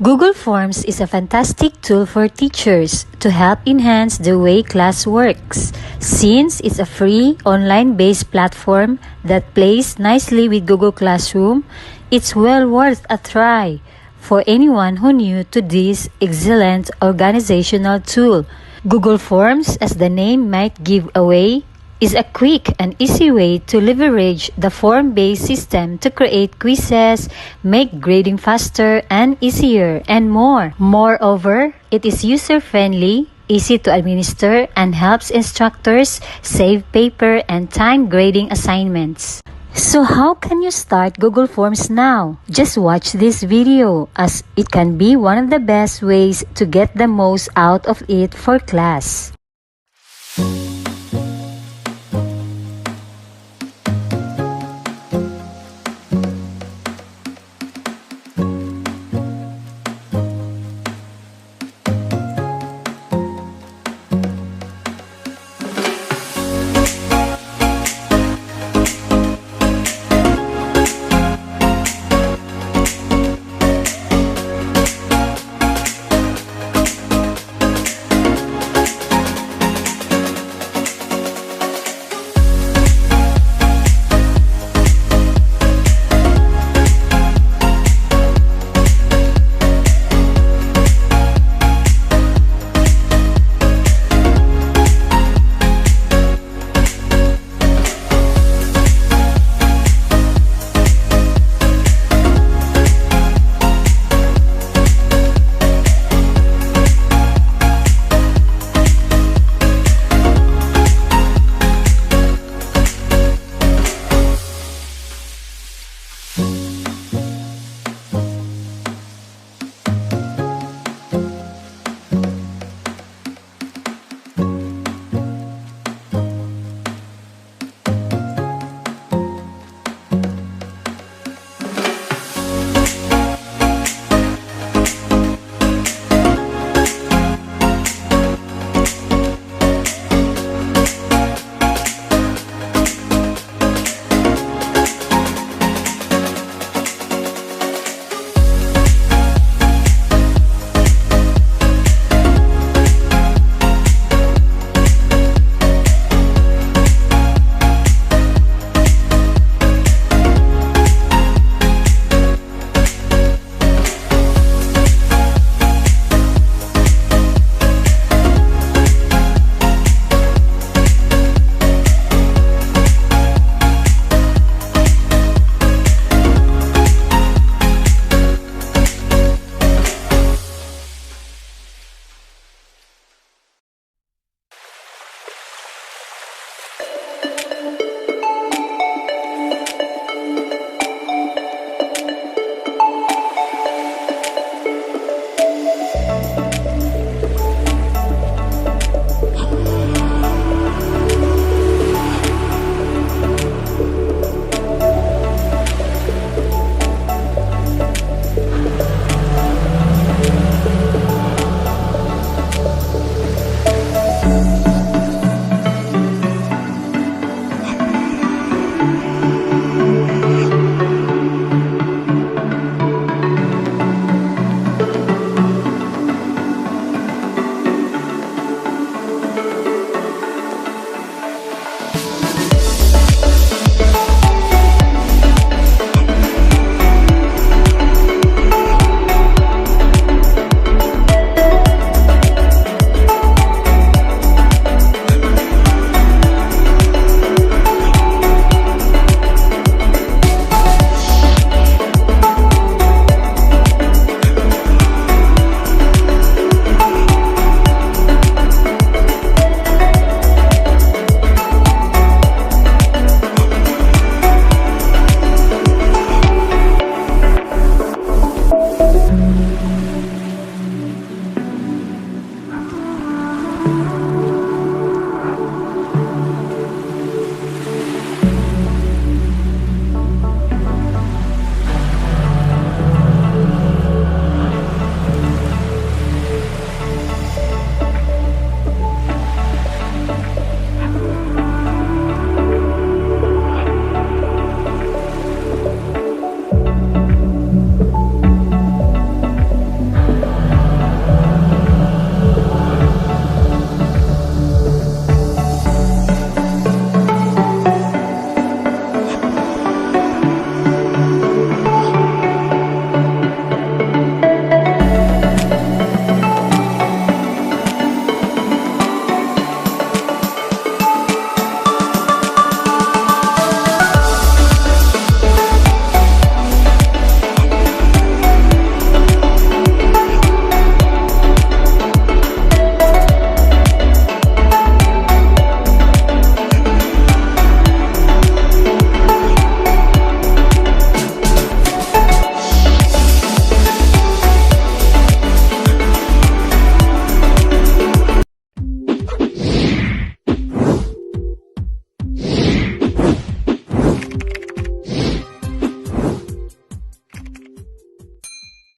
Google Forms is a fantastic tool for teachers to help enhance the way class works. Since it's a free, online-based platform that plays nicely with Google Classroom, it's well worth a try for anyone who new to this excellent organizational tool. Google Forms, as the name might give away, is a quick and easy way to leverage the form-based system to create quizzes, make grading faster and easier, and more. Moreover, it is user-friendly, easy to administer, and helps instructors save paper and time grading assignments. So how can you start Google Forms now? Just watch this video, as it can be one of the best ways to get the most out of it for class.